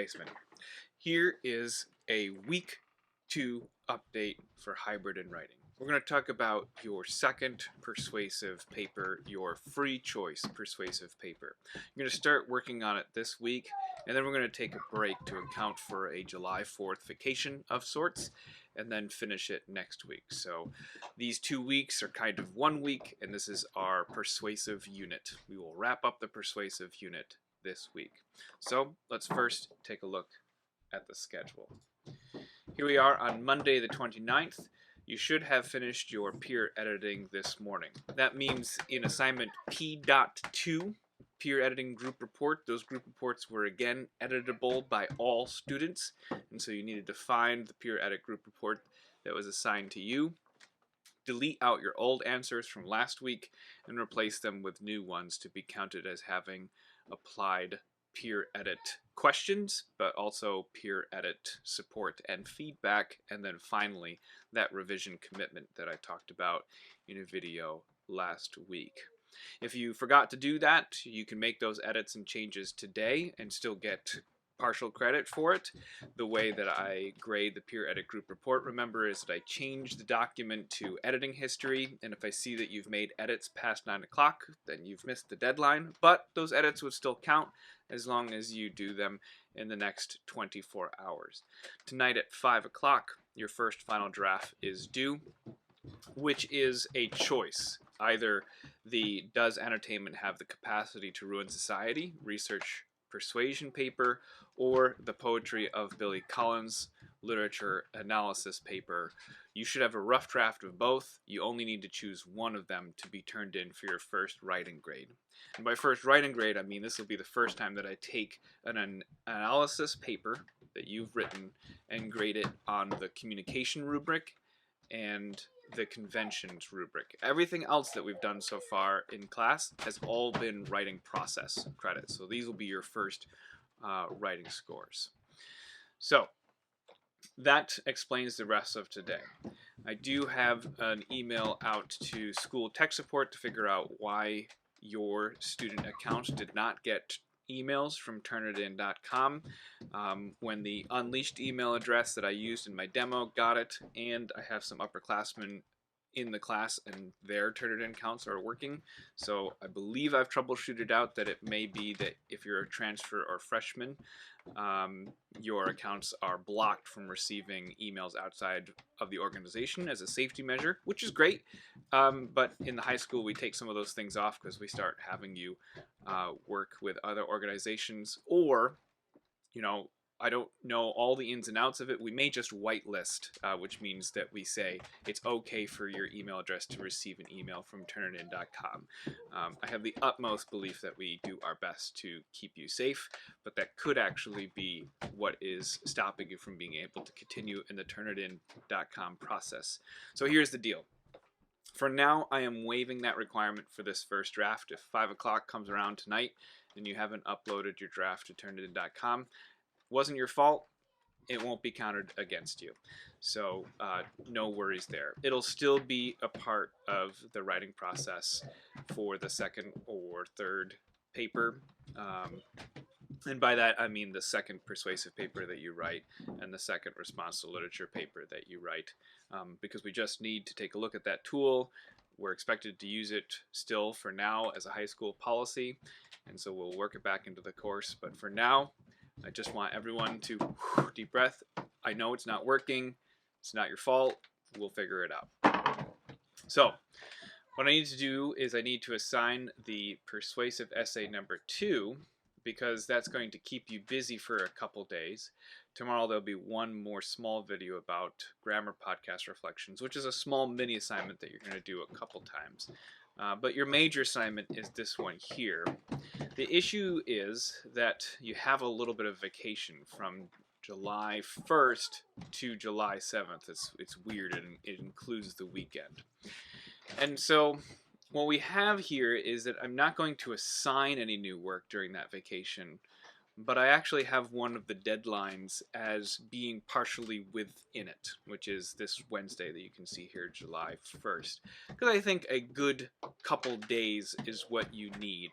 basement. Here is a week 2 update for hybrid and writing. We're going to talk about your second persuasive paper, your free choice persuasive paper. You're going to start working on it this week, and then we're going to take a break to account for a July 4th vacation of sorts, and then finish it next week. So these 2 weeks are kind of 1 week, and this is our persuasive unit. We will wrap up the persuasive unit this week. So let's first take a look at the schedule. Here we are on Monday the 29th. You should have finished your peer editing this morning. That means in assignment P.2, peer editing group report, those group reports were again editable by all students, and so you needed to find the peer edit group report that was assigned to you, delete out your old answers from last week, and replace them with new ones to be counted as having applied peer edit questions, but also peer edit support and feedback, and then finally that revision commitment that I talked about in a video last week. If you forgot to do that, you can make those edits and changes today and still get partial credit for it. The way that I grade the peer edit group report, remember, is that I change the document to editing history, and if I see that you've made edits past 9 o'clock, then you've missed the deadline, but those edits would still count as long as you do them in the next 24 hours. Tonight at 5 o'clock, your first final draft is due, which is a choice. Either the Does Entertainment Have the Capacity to Ruin Society research persuasion paper, or the Poetry of Billy Collins literature analysis paper. You should have a rough draft of both. You only need to choose one of them to be turned in for your first writing grade. And by first writing grade, I mean this will be the first time that I take an analysis paper that you've written and grade it on the communication rubric and the conventions rubric. Everything else that we've done so far in class has all been writing process credits. So these will be your first writing scores. So that explains the rest of today. I do have an email out to school tech support to figure out why your student account did not get emails from turnitin.com when the unleashed email address that I used in my demo got it, and I have some upperclassmen in the class and their Turnitin accounts are working. So I believe I've troubleshooted out that it may be that if you're a transfer or freshman, your accounts are blocked from receiving emails outside of the organization as a safety measure, which is great. But in the high school, we take some of those things off because we start having you work with other organizations, or, you know, I don't know all the ins and outs of it. We may just whitelist, which means that we say it's okay for your email address to receive an email from turnitin.com. I have the utmost belief that we do our best to keep you safe, but that could actually be what is stopping you from being able to continue in the turnitin.com process. So here's the deal. For now, I am waiving that requirement for this first draft. If 5 o'clock comes around tonight and you haven't uploaded your draft to turnitin.com, wasn't your fault, it won't be counted against you. So no worries there. It'll still be a part of the writing process for the second or third paper. And by that, I mean the second persuasive paper that you write and the second response to literature paper that you write, because we just need to take a look at that tool. We're expected to use it still for now as a high school policy, and so we'll work it back into the course. But for now, I just want everyone to deep breath. I know it's not working. It's not your fault. We'll figure it out. So what I need to do is I need to assign the persuasive essay number 2, because that's going to keep you busy for a couple days. Tomorrow there'll be one more small video about grammar podcast reflections, which is a small mini assignment that you're going to do a couple times. But your major assignment is this one here. The issue is that you have a little bit of vacation from July 1st to July 7th. It's weird, and it includes the weekend. And so what we have here is that I'm not going to assign any new work during that vacation, but I actually have one of the deadlines as being partially within it, which is this Wednesday that you can see here, July 1st. Because I think a good couple days is what you need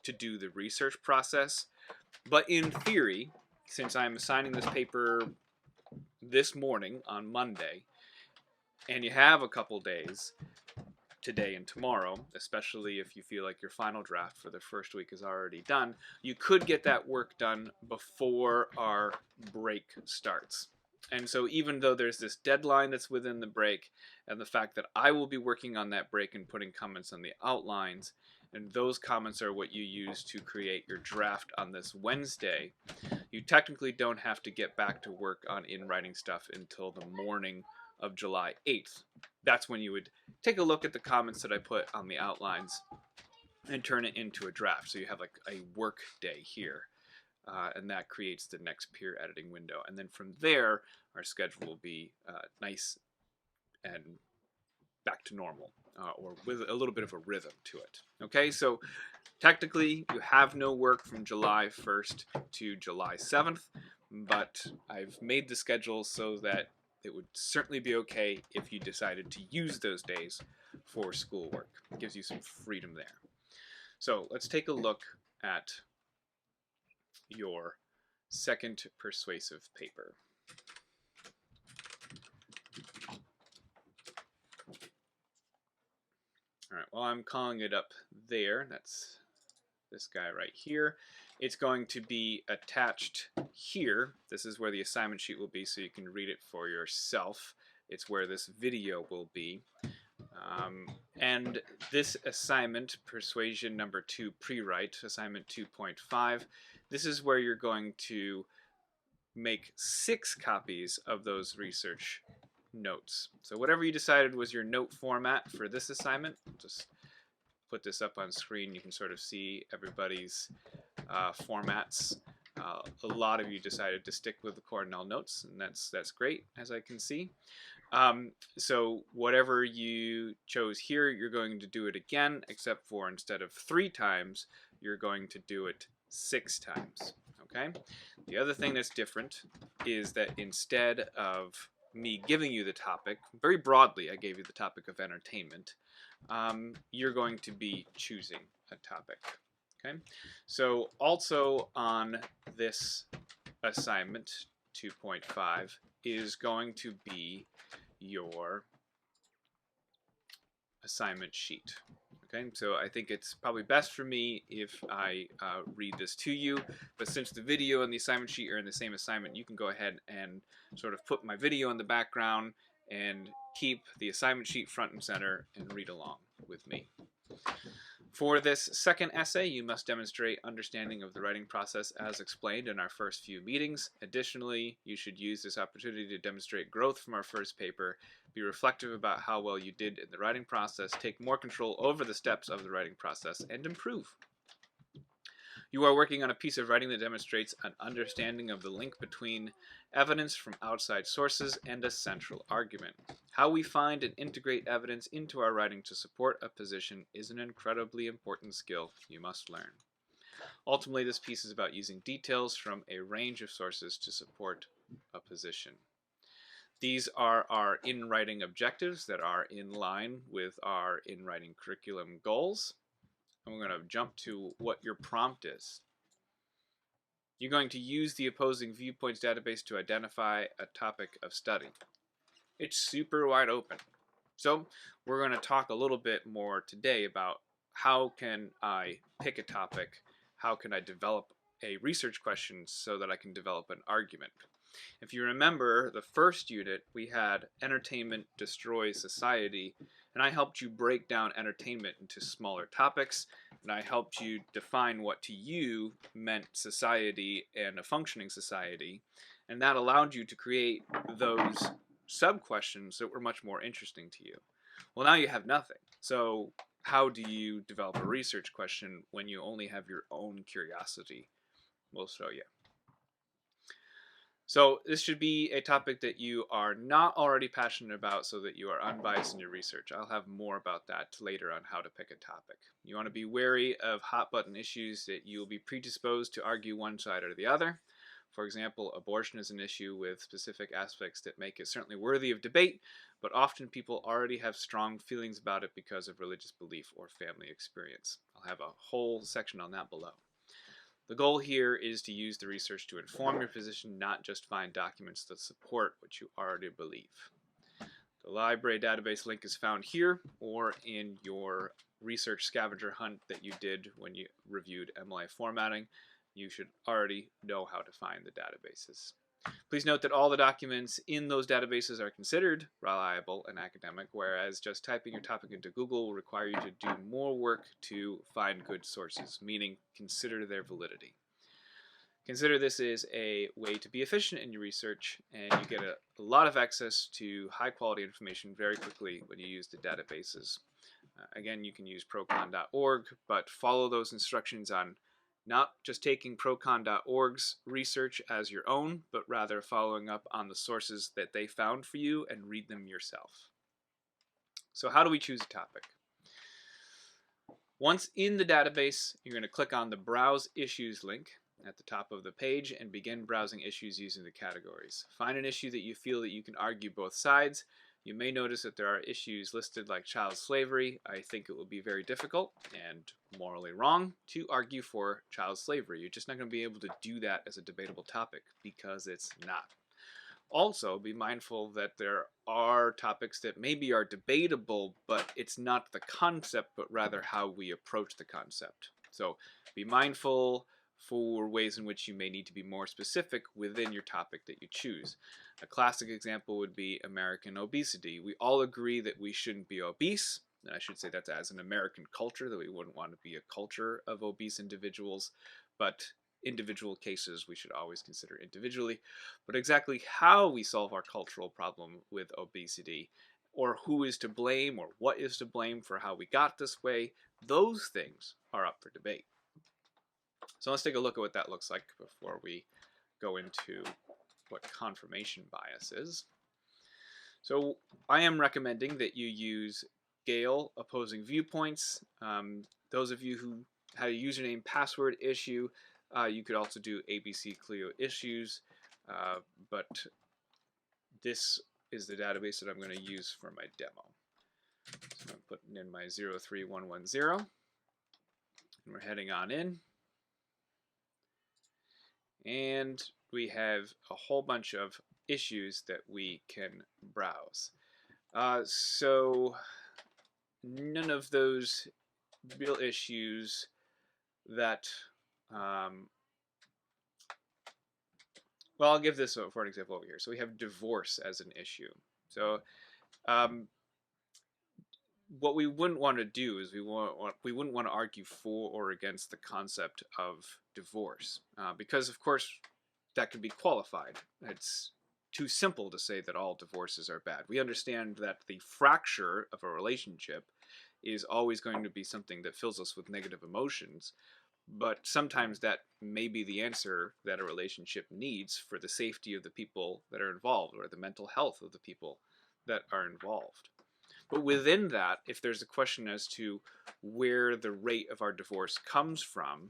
to do the research process. But in theory, since I'm assigning this paper this morning on Monday, and you have a couple days, today and tomorrow, especially if you feel like your final draft for the first week is already done, you could get that work done before our break starts. And so even though there's this deadline that's within the break, and the fact that I will be working on that break and putting comments on the outlines, and those comments are what you use to create your draft on this Wednesday, you technically don't have to get back to work on in-writing stuff until the morning of July 8th. That's when you would take a look at the comments that I put on the outlines and turn it into a draft. So you have like a work day here. And that creates the next peer editing window. And then from there, our schedule will be nice and back to normal, or with a little bit of a rhythm to it. Okay, so technically you have no work from July 1st to July 7th, but I've made the schedule so that it would certainly be okay if you decided to use those days for schoolwork. It gives you some freedom there. So let's take a look at your second persuasive paper. All right, well, I'm calling it up there. That's this guy right here. It's going to be attached here. This is where the assignment sheet will be, so you can read it for yourself. It's where this video will be. And this assignment, Persuasion number 2 pre-write, assignment 2.5, this is where you're going to make 6 copies of those research notes. So whatever you decided was your note format for this assignment, just put this up on screen. You can sort of see everybody's formats. A lot of you decided to stick with the Cornell notes, and that's great, as I can see. So whatever you chose here, you're going to do it again, except for instead of 3 times, you're going to do it 6 times. Okay? The other thing that's different is that instead of me giving you the topic, very broadly I gave you the topic of entertainment, you're going to be choosing a topic. Okay? So also on this assignment 2.5 is going to be your assignment sheet. Okay, so I think it's probably best for me if I read this to you, but since the video and the assignment sheet are in the same assignment, you can go ahead and sort of put my video in the background and keep the assignment sheet front and center and read along with me. For this second essay, you must demonstrate understanding of the writing process as explained in our first few meetings. Additionally, you should use this opportunity to demonstrate growth from our first paper, be reflective about how well you did in the writing process, take more control over the steps of the writing process, and improve. You are working on a piece of writing that demonstrates an understanding of the link between evidence from outside sources and a central argument. How we find and integrate evidence into our writing to support a position is an incredibly important skill you must learn. Ultimately, this piece is about using details from a range of sources to support a position. These are our in-writing objectives that are in line with our in-writing curriculum goals. And we're going to jump to what your prompt is. You're going to use the opposing viewpoints database to identify a topic of study. It's super wide open. So we're going to talk a little bit more today about how can I pick a topic, how can I develop a research question so that I can develop an argument. If you remember the first unit, we had entertainment destroys society, and I helped you break down entertainment into smaller topics, and I helped you define what to you meant society and a functioning society, and that allowed you to create those sub-questions that were much more interesting to you. Well, now you have nothing. So how do you develop a research question when you only have your own curiosity? We'll show you. So this should be a topic that you are not already passionate about so that you are unbiased in your research. I'll have more about that later on how to pick a topic. You want to be wary of hot button issues that you will be predisposed to argue one side or the other. For example, abortion is an issue with specific aspects that make it certainly worthy of debate, but often people already have strong feelings about it because of religious belief or family experience. I'll have a whole section on that below. The goal here is to use the research to inform your position, not just find documents that support what you already believe. The library database link is found here or in your research scavenger hunt that you did when you reviewed MLA formatting. You should already know how to find the databases. Please note that all the documents in those databases are considered reliable and academic, whereas just typing your topic into Google will require you to do more work to find good sources, meaning consider their validity. Consider this is a way to be efficient in your research, and you get a lot of access to high quality information very quickly when you use the databases. Again, you can use procon.org, but follow those instructions on not just taking procon.org's research as your own, but rather following up on the sources that they found for you and read them yourself. So how do we choose a topic? Once in the database, you're going to click on the Browse Issues link at the top of the page and begin browsing issues using the categories. Find an issue that you feel that you can argue both sides. You may notice that there are issues listed like child slavery. I think it will be very difficult and morally wrong to argue for child slavery. You're just not going to be able to do that as a debatable topic because it's not. Also, be mindful that there are topics that maybe are debatable, but it's not the concept, but rather how we approach the concept. So be mindful for ways in which you may need to be more specific within your topic that you choose. A classic example would be American obesity. We all agree that we shouldn't be obese, and I should say that's as an American culture, that we wouldn't want to be a culture of obese individuals, but individual cases we should always consider individually. But exactly how we solve our cultural problem with obesity, or who is to blame, or what is to blame for how we got this way, those things are up for debate. So let's take a look at what that looks like before we go into what confirmation bias is. So I am recommending that you use Gale opposing viewpoints. Those of you who had a username password issue, you could also do ABC Clio issues, but this is the database that I'm going to use for my demo. So I'm putting in my 03110, and we're heading on in. And we have a whole bunch of issues that we can browse. So none of those real issues that, well, I'll give this for an example over here. So we have divorce as an issue. So what we wouldn't want to do is we wouldn't want to argue for or against the concept of divorce, because of course that could be qualified. It's too simple to say that all divorces are bad. We understand that the fracture of a relationship is always going to be something that fills us with negative emotions, but sometimes that may be the answer that a relationship needs for the safety of the people that are involved, or the mental health of the people that are involved. But within that, if there's a question as to where the rate of our divorce comes from,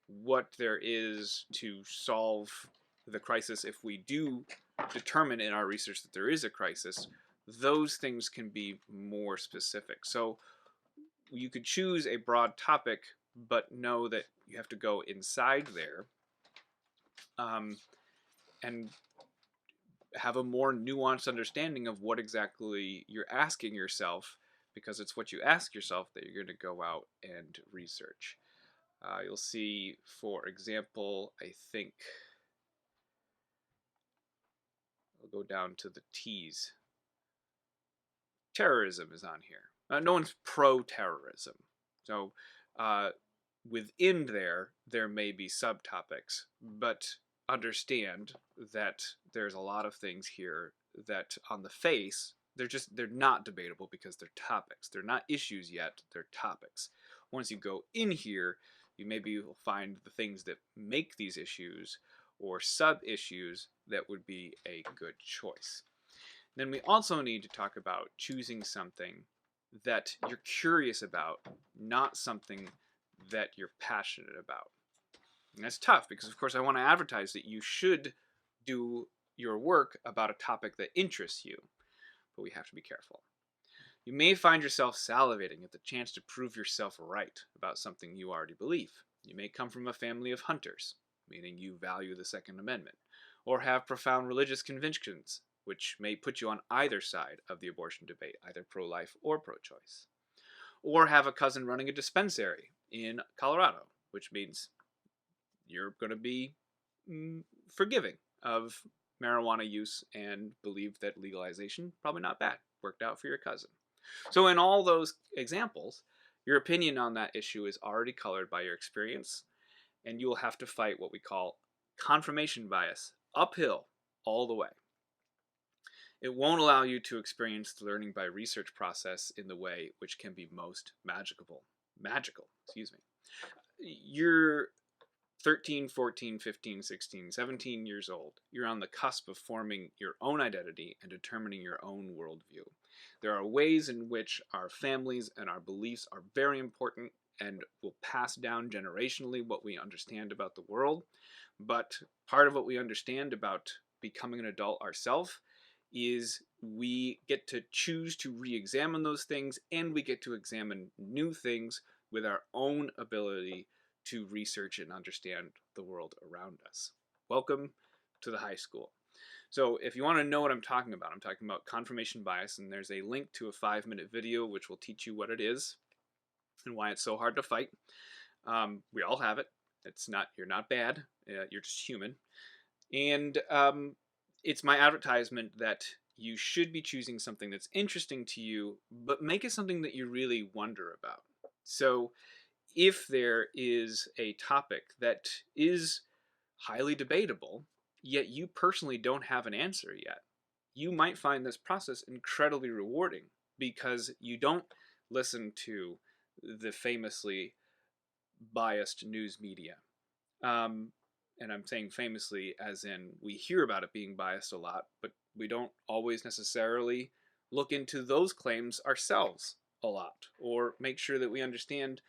what there is to solve the crisis if we do determine in our research that there is a crisis, those things can be more specific. So you could choose a broad topic, but know that you have to go inside there and have a more nuanced understanding of what exactly you're asking yourself, because it's what you ask yourself that you're going to go out and research. You'll see, for example, I think I'll go down to the T's. Terrorism is on here. No one's pro-terrorism. So within there may be subtopics, but understand that there's a lot of things here that on the face, they're not debatable because they're topics. They're not issues yet, they're topics. Once you go in here, you maybe will find the things that make these issues or sub-issues that would be a good choice. Then we also need to talk about choosing something that you're curious about, not something that you're passionate about. And that's tough because, of course, I want to advertise that you should do your work about a topic that interests you, but we have to be careful. You may find yourself salivating at the chance to prove yourself right about something you already believe. You may come from a family of hunters, meaning you value the Second Amendment, or have profound religious convictions, which may put you on either side of the abortion debate, either pro-life or pro-choice. Or have a cousin running a dispensary in Colorado, which means you're going to be forgiving of marijuana use and believe that legalization, probably not bad, worked out for your cousin. So in all those examples, your opinion on that issue is already colored by your experience, and you will have to fight what we call confirmation bias uphill all the way. It won't allow you to experience the learning by research process in the way which can be most magical, excuse me. You're 13, 14, 15, 16, 17 years old. You're on the cusp of forming your own identity and determining your own worldview. There are ways in which our families and our beliefs are very important and will pass down generationally what we understand about the world. But part of what we understand about becoming an adult ourselves is we get to choose to re-examine those things, and we get to examine new things with our own ability to research and understand the world around us. Welcome to the high school. So if you want to know what I'm talking about confirmation bias, and there's a link to a 5-minute video which will teach you what it is and why it's so hard to fight. We all have it. You're not bad. You're just human. And it's my advertisement that you should be choosing something that's interesting to you, but make it something that you really wonder about. So if there is a topic that is highly debatable, yet you personally don't have an answer yet, you might find this process incredibly rewarding because you don't listen to the famously biased news media. And I'm saying famously as in we hear about it being biased a lot, but we don't always necessarily look into those claims ourselves a lot, or make sure that we understand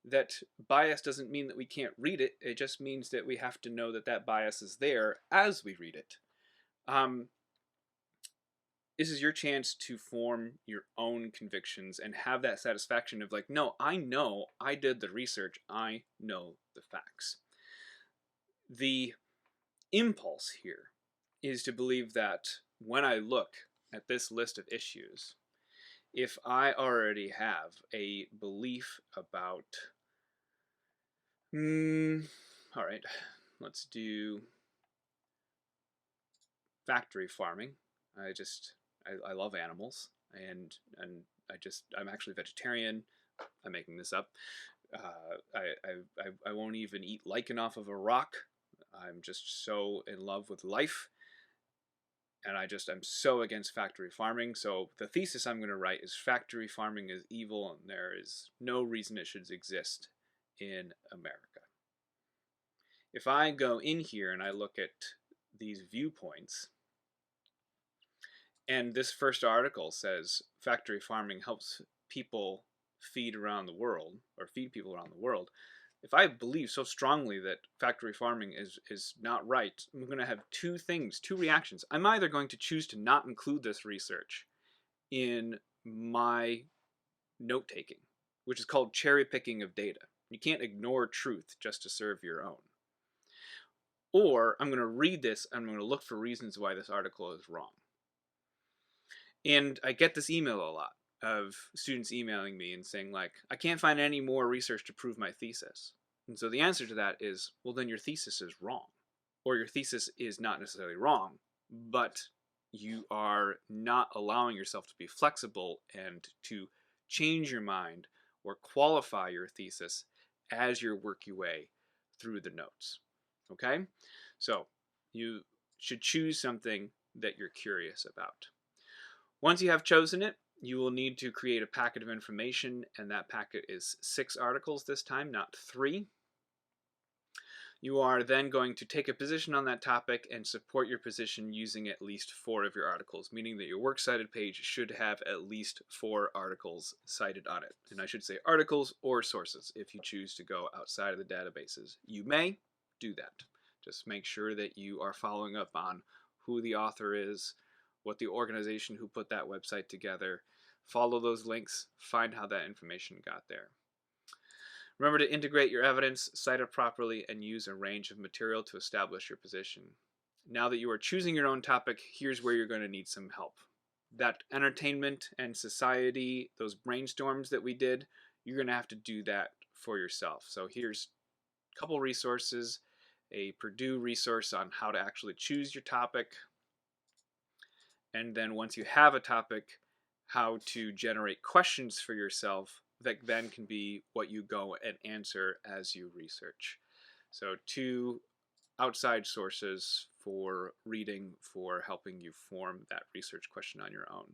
that bias doesn't mean that we can't read it. It just means that we have to know that that bias is there as we read it. This is your chance to form your own convictions and have that satisfaction of like, no, I know, I did the research, I know the facts. The impulse here is to believe that when I look at this list of issues, if I already have a belief about, all right, let's do factory farming. I love animals, and I'm actually vegetarian. I'm making this up. I won't even eat lichen off of a rock. I'm just so in love with life, and I'm so against factory farming. So the thesis I'm going to write is factory farming is evil, and there is no reason it should exist in America. If I go in here and I look at these viewpoints, and this first article says factory farming helps people feed people around the world. If I believe so strongly that factory farming is not right, I'm going to have two reactions. I'm either going to choose to not include this research in my note-taking, which is called cherry picking of data. You can't ignore truth just to serve your own. Or I'm going to read this and I'm going to look for reasons why this article is wrong. And I get this email a lot of students emailing me and saying like, I can't find any more research to prove my thesis. And so the answer to that is, well, then your thesis is wrong. Or your thesis is not necessarily wrong, but you are not allowing yourself to be flexible and to change your mind or qualify your thesis as you work your way through the notes. Okay? So you should choose something that you're curious about. Once you have chosen it, you will need to create a packet of information, and that packet is 6 articles this time, not 3. You are then going to take a position on that topic and support your position using at least 4 of your articles, meaning that your works cited page should have at least 4 articles cited on it. And I should say articles or sources if you choose to go outside of the databases. You may do that. Just make sure that you are following up on who the author is, what the organization who put that website together. Follow those links, find how that information got there. Remember to integrate your evidence, cite it properly, and use a range of material to establish your position. Now that you are choosing your own topic, here's where you're going to need some help. That entertainment and society, those brainstorms that we did, you're going to have to do that for yourself. So here's a couple resources, a Purdue resource on how to actually choose your topic, and then once you have a topic, how to generate questions for yourself that then can be what you go and answer as you research. So 2 outside sources for reading for helping you form that research question on your own.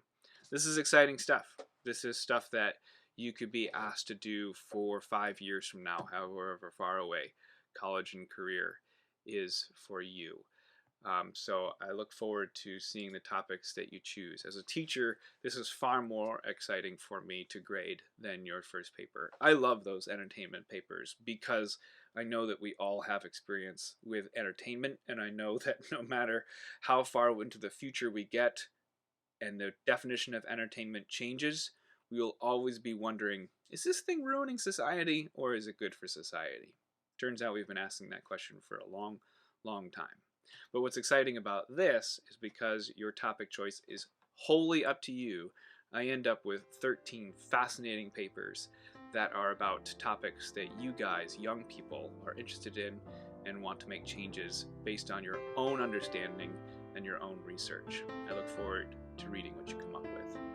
This is exciting stuff. This is stuff that you could be asked to do 4 or 5 years from now, however far away college and career is for you. So I look forward to seeing the topics that you choose. As a teacher, this is far more exciting for me to grade than your first paper. I love those entertainment papers because I know that we all have experience with entertainment, and I know that no matter how far into the future we get and the definition of entertainment changes, we will always be wondering, is this thing ruining society or is it good for society? Turns out we've been asking that question for a long, long time. But what's exciting about this is because your topic choice is wholly up to you, I end up with 13 fascinating papers that are about topics that you guys, young people, are interested in and want to make changes based on your own understanding and your own research. I look forward to reading what you come up with.